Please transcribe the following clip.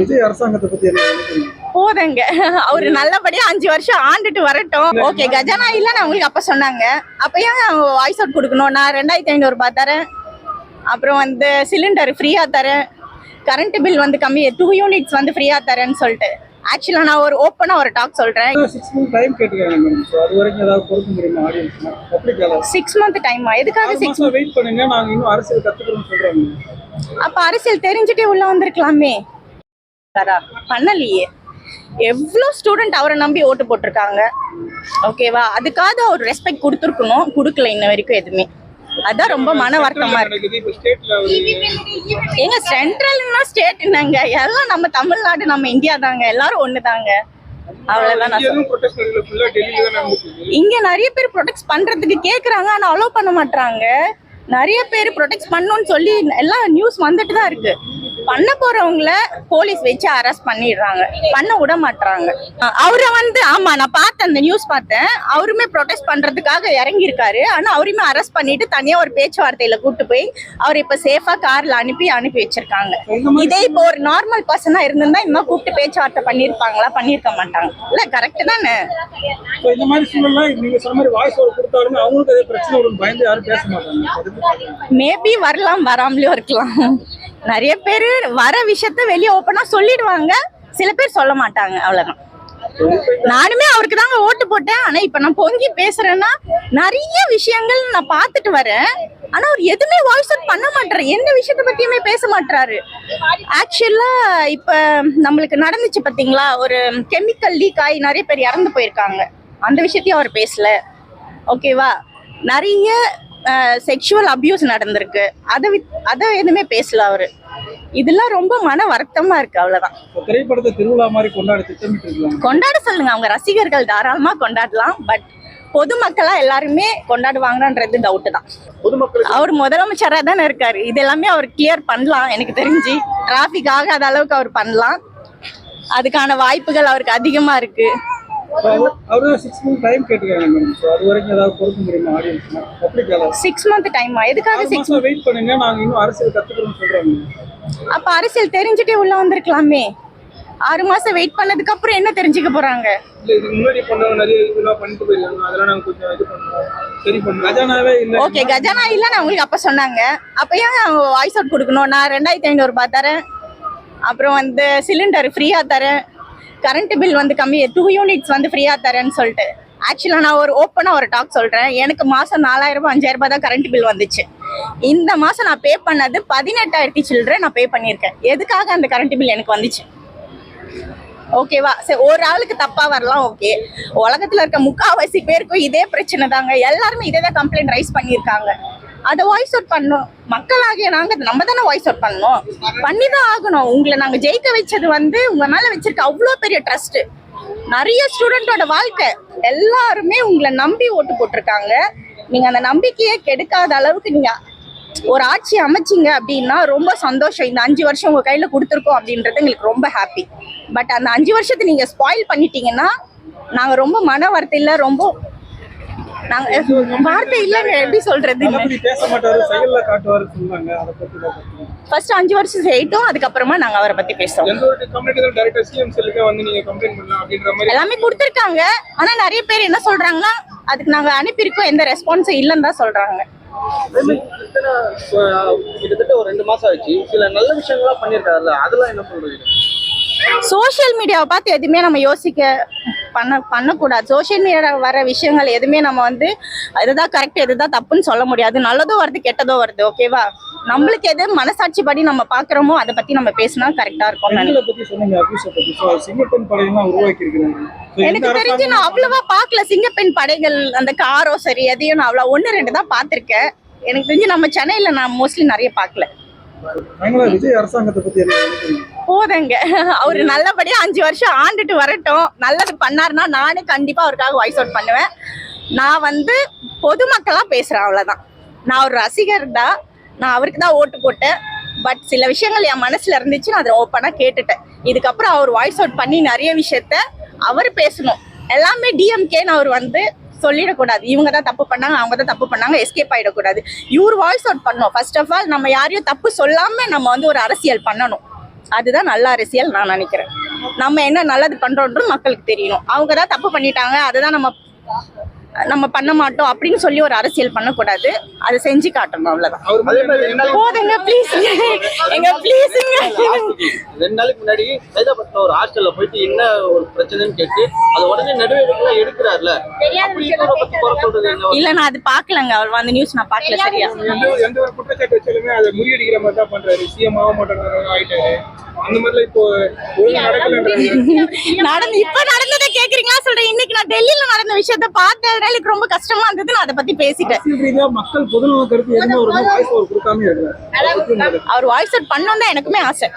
விஜய் அரசாங்கத்தை பத்தி என்ன நினைக்கிறீங்க? போதங்க அவரு நல்லபடியா 5 வருஷம் ஆண்டுட்டு வரட்டும். ஓகே, கஜானா இல்லன்னு அவங்களுக்கு அப்ப சொன்னாங்க. அப்ப ஏன் வாய்ஸ் அவுட் கொடுக்கணும்? நான் 2500 ரூபாய் தரேன், அப்புறம் வந்து சிலிண்டர் ஃப்ரீயா தரேன், கரண்ட் பில் வந்து கம்மி 2 யூனிட்ஸ் வந்து ஃப்ரீயா தரேன்னு சொல்லிட்டு. ஆக்சுவலா நான் ஒரு ஓப்பனா ஒரு டாக் சொல்றேன். 6 month டைம் கேட்டுருக்காங்க மேடம். சோ அது வரைக்கும் ஏதாவது கொடுக்க முடியுமா ஆடியன்ஸ்க்கு? பப்ளிக்கால 6 month டைமா? எதுக்காக 6 months வெயிட் பண்ணுங்க, நாங்க இன்னும் அரசியல் கத்துக்கிறோம்னு சொல்றாங்க. அப்ப அரசியல் தெரிஞ்சுட்டே உள்ள வந்திருக்கலாமே. பண்ணலையே. எவ்வளோ ஸ்டூடெண்ட் அவரை நம்பி ஓட்டு போட்டிருக்காங்க. ஓகேவா? அதுக்காக ஒரு ரெஸ்பெக்ட் கொடுத்துருக்கணும், கொடுக்கல இன்ன வரைக்கும் எதுவுமே. அதான் ரொம்ப மன வருத்தமா இருக்கு. எங்க சென்ட்ரல்னா ஸ்டேட் என்னங்க? எல்லாம் நம்ம தமிழ்நாடு, நம்ம இந்தியா தாங்க, எல்லாரும் ஒண்ணுதாங்க. அவ்வளவுதான். இங்க நிறைய பேர் ப்ரொடெக்ட் பண்றதுக்கு கேக்குறாங்க, ஆனா அலோவ் பண்ண மாட்டாங்க. நிறைய பேர் ப்ரொடெக்ட் பண்ணணும்னு சொல்லி எல்லாம் நியூஸ் வந்துட்டு தான் இருக்கு. பண்ண போறவங்கள போலீஸ் வச்சு அரெஸ்ட் பண்ணிடுறாங்க, பண்ண விட மாட்டாங்க. அவரை வந்து ஆமா, நான் பார்த்தேன், அந்த நியூஸ் பார்த்தேன். அவருமே ப்ரொடெஸ்ட் பண்றதுக்காக இறங்கி இருக்காரு. ஆனா அவருமே அரெஸ்ட் பண்ணிட்டு தனியா ஒரு பேச்சுவார்த்தையில கூட்டு போய் அவர் இப்ப சேஃபா கார்ல அனுப்பி வச்சிருக்காங்க. இதே இப்போ ஒரு நார்மல் பர்சனா இருந்திருந்தா இன்னும் கூப்பிட்டு பேச்சுவார்த்தை பண்ணிருப்பாங்களா? பண்ணிருக்க மாட்டாங்க. இல்ல கரெக்ட் தானே? இந்த மாதிரி சூழல்ல நீங்க சொன்ன மாதிரி வாய்ஸ் ஓவர் கொடுத்தாலுமே அவங்களுக்கு அதே பிரச்சனை வரும், பயந்து யாரும் பேச மாட்டாங்க. மேபி வரலாம், வராமலயும் இருக்கலாம். நிறைய பேர் வர விஷயத்த வெளியே ஓப்பனா சொல்லிடுவாங்க, சில பேர் சொல்ல மாட்டாங்க. அவ்வளவுதான். நானுமே அவருக்கு தாங்க ஓட்டு போட்டேன். ஆனா இப்ப நான் பொங்கி பேசுறேன்னா நிறைய விஷயங்கள் நான் பார்த்துட்டு வரேன். ஆனா அவர் எதுவுமே வாய்ஸ் அவுட் பண்ண மாட்டாரு, எந்த விஷயத்த பத்தியுமே பேச மாட்டாரு. ஆக்சுவலா இப்ப நம்மளுக்கு நடந்துச்சு பாத்தீங்களா, ஒரு கெமிக்கல் லீக் ஆகி நிறைய பேர் இறந்து போயிருக்காங்க. அந்த விஷயத்தையும் அவர் பேசல. ஓகேவா? நிறைய செக்ஷுவல் அபியூஸ் நடந்திருக்கு, அதை எதுவுமே பேசல அவரு. இதெல்லாம் ரொம்ப மன வருத்தமா இருக்கு. அவ்வளவுதான். திரைப்படத்தை திருவிழா மாதிரி கொண்டாட சொல்லுங்க, அவங்க ரசிகர்கள் தாராளமா கொண்டாடலாம். பட் பொதுமக்களா எல்லாருமே கொண்டாடுவாங்கன்றது டவுட் தான். அவர் முதலமைச்சரா தானே இருக்காரு, இது எல்லாமே அவர் கிளியர் பண்ணலாம். எனக்கு தெரிஞ்சு டிராபிக் ஆகாத அளவுக்கு அவர் பண்ணலாம். அதுக்கான வாய்ப்புகள் அவருக்கு அதிகமா இருக்கு. 6 month டைம் கேட்டுருக்காங்க மேடம். சோ அது வரைக்கும் ஏதாவது கொடுக்க முடியுமா ஆடியன்ஸ்க்கு? பப்ளிக்கால 6 month டைமா? எதுக்காக 6 months வெயிட் பண்ணுங்க, நாங்க இன்னும் அரசியல் கத்துக்கிறோம்னு சொல்றாங்க. அப்ப அரசியல் தெரிஞ்சுட்டே உள்ள வந்திருக்கலாமே. 6 மாசம் வெயிட் பண்ணதுக்கு அப்புறம் என்ன தெரிஞ்சுக்க போறாங்க? இல்ல, இதுக்கு முன்னாடி பண்ணவங்க நிறைய இதெல்லாம் பண்ணிட்டு போயிருக்காங்க. அதெல்லாம் நாங்க கொஞ்சம் இது பண்றோம், சரி பண்ணுவோம். கஜானாவே இல்ல. ஓகே, கஜானா இல்லன்னு அவங்களுக்கு அப்ப சொன்னாங்க. அப்ப ஏன் வாய்ஸ் அவுட் கொடுக்கணும்? நான் 2500 ரூபாய் தரேன், அப்புறம் வந்து சிலிண்டர் ஃப்ரீயா தரேன், கரண்ட் பில் வந்து கம்மி 2 யூனிட்ஸ் வந்து ஃப்ரீயா தரேன்னு சொல்லிட்டு. ஆக்சுவலா நான் ஒரு ஓப்பனா ஒரு டாக் சொல்றேன். எனக்கு மாசம் 4000 ரூபாய் 5000 ரூபாய் தான் கரண்ட் பில் வந்துச்சு. இந்த மாசம் நான் பே பண்ணது 18,000 சில்லறை நான் பே பண்ணியிருக்கேன். எதுக்காக அந்த கரண்ட் பில் எனக்கு வந்துச்சு? ஓகேவா? சரி, ஒரு ஆளுக்கு தப்பா வரலாம், ஓகே. உலகத்துல இருக்க 3/4 பேருக்கும் இதே பிரச்சனை தாங்க. எல்லாருமே இதே தான் கம்ப்ளைண்ட் ரைஸ் பண்ணியிருக்காங்க. அதை வாய்ஸ் அவுட் பண்ணணும். மக்களாகிய நம்ம தானே வாய்ஸ் அவுட் பண்ணணும், பண்ணிதான் ஆகணும். உங்களை நாங்க ஜெயிக்க வச்சது வந்து உங்க மேல வச்சிருக்க அவ்வளோ பெரிய ட்ரஸ்ட். நிறைய ஸ்டூடெண்டோட வாழ்க்கை, எல்லாருமே உங்களை நம்பி ஓட்டு போட்டிருக்காங்க. நீங்க அந்த நம்பிக்கையை கெடுக்காத அளவுக்கு நீங்க ஒரு ஆட்சி அமைச்சிங்க அப்படின்னா ரொம்ப சந்தோஷம். இந்த 5 வருஷம் உங்க கையில கொடுத்துருக்கோம் அப்படின்றது எங்களுக்கு ரொம்ப ஹாப்பி. பட் அந்த 5 வருஷத்தை நீங்க ஸ்பாயில் பண்ணிட்டீங்கன்னா நாங்க ரொம்ப மன வருத்தம், ரொம்ப நாங்க வார்த்தை இல்லங்க, எப்படி சொல்றது? ஃபர்ஸ்ட் 5 வருஷம் செய்யட்டும், அதுக்கப்புறமா நாங்க அவரை பத்தி பேசுவோம். எல்லாமே கொடுத்துருக்காங்க. ஆனா நிறைய பேர் என்ன சொல்றாங்கன்னா, அதுக்கு நாங்க அனுப்பியிருக்கோம், எந்த ரெஸ்பான்ஸும் இல்லைன்னு தான் சொல்றாங்க. கிட்டத்தட்ட ஒரு 2 மாசம் ஆச்சு. சில நல்ல விஷயங்களா பண்ணிருக்காருல்ல, அதெல்லாம் என்ன சொல்றீங்க? சோசியல் மீடியாவை பார்த்து எதுவுமே நம்ம பண்ணக்கூடாது. சோசியல் மீடியா வர விஷயங்கள் எதுவுமே நம்ம வந்து இதுதான் கரெக்ட், இதுதான் தப்புன்னு சொல்ல முடியாது. நல்லதோ வருது, கெட்டதோ வருது. ஓகேவா? நம்மளுக்கு எது மனசாட்சி படி நம்ம பாக்குறோமோ அதை பத்தி நம்ம பேசினா கரெக்டா இருக்கும். எனக்கு தெரிஞ்சு நான் அவ்வளவா பாக்கல சிங்கப்பெண் படைகள், அந்த காரோ சரி எதையும் நான் அவ்வளவு 1-2 தான் பாத்திருக்கேன். எனக்கு தெரிஞ்சு நம்ம சென்னையில நான் மோஸ்ட்லி நிறைய பாக்கல. விஜய் அரசாங்கத்தை பத்தி போதங்க அவரு நல்லபடியா 5 வருஷம் ஆண்டுட்டு வரட்டும். நல்லது பண்ணாருன்னா நானே கண்டிப்பா அவருக்காக வாய்ஸ் அவுட் பண்ணுவேன். நான் வந்து பொதுமக்களா பேசுறேன், அவ்வளவுதான். நான் ஒரு ரசிகர் தான், நான் அவருக்கு தான் ஓட்டு போட்டேன். பட் சில விஷயங்கள் என் மனசுல இருந்துச்சு, நான் அதை ஓப்பனா கேட்டுட்டேன். இதுக்கப்புறம் அவர் வாய்ஸ் அவுட் பண்ணி நிறைய விஷயத்த அவர் பேசணும். எல்லாமே டிஎம்கேன்னு அவர் வந்து சொல்லிடக்கூடாது. இவங்க தான் தப்பு பண்ணாங்க, அவங்க தான் தப்பு பண்ணாங்க, எஸ்கேப் ஆயிடக்கூடாது. இவர் வாய்ஸ் அவுட் பண்ணணும். ஃபர்ஸ்ட் ஆஃப் ஆல் நம்ம யாரையும் தப்பு சொல்லாம நம்ம வந்து ஒரு அரசியல் பண்ணணும். அதுதான் நல்ல அரசியல் நான் நினைக்கிறேன். நம்ம என்ன நல்லது பண்றோன்றது மக்களுக்கு தெரியணும். அவங்க தான் தப்பு பண்ணிட்டாங்க, அதுதான் நம்ம பண்ண மாட்டோம் அப்படின்னு சொல்லி ஒரு அரசியல் பண்ணக்கூடாது. அதை செஞ்சு காட்டணும், அவ்வளவுதான். போதுங்க ப்ளீஸ், எங்க ப்ளீஸுங்க. 2 நாளைக்கு முன்னாடி சைதாபேட்ல ஒரு ஹாஸ்டல்ல போயிட்டு என்ன ஒரு பிரச்சனைன்னு கேட்டு அது உடனே நடவடிக்கை எடுக்கிறாருல, இல்ல நான் அது பாக்கலங்க, அவர் அந்த நியூஸ் நான் பாக்கல சரியா. எந்த ஒரு குற்றச்சாட்டு வச்சாலுமே அதை முறியடிக்கிற மாதிரி தான் பண்றாரு. சிஎம் ஆக மாட்டேங்கிறாரு ஆயிட்டாரு. அந்த மாதிரிலாம் இப்போ நடந்து இப்ப நடந்ததை கேக்குறீங்களா சொல்றேன். இன்னைக்கு நான் டெல்லியில நடந்த விஷயத்த பார்த்ததுனால எனக்கு ரொம்ப கஷ்டமா இருந்தது. நான் அதை பத்தி பேசிட்டேன். அரசியல் ரீதியா மக்கள் பொதுநல கருத்து எதுவுமே ஒரு வாய்ஸ் ஓவர் கொடுக்காம இருக்காரு. அவர் வாய்ஸ் அவுட் பண்ணணும் தான் எனக்குமே ஆசை.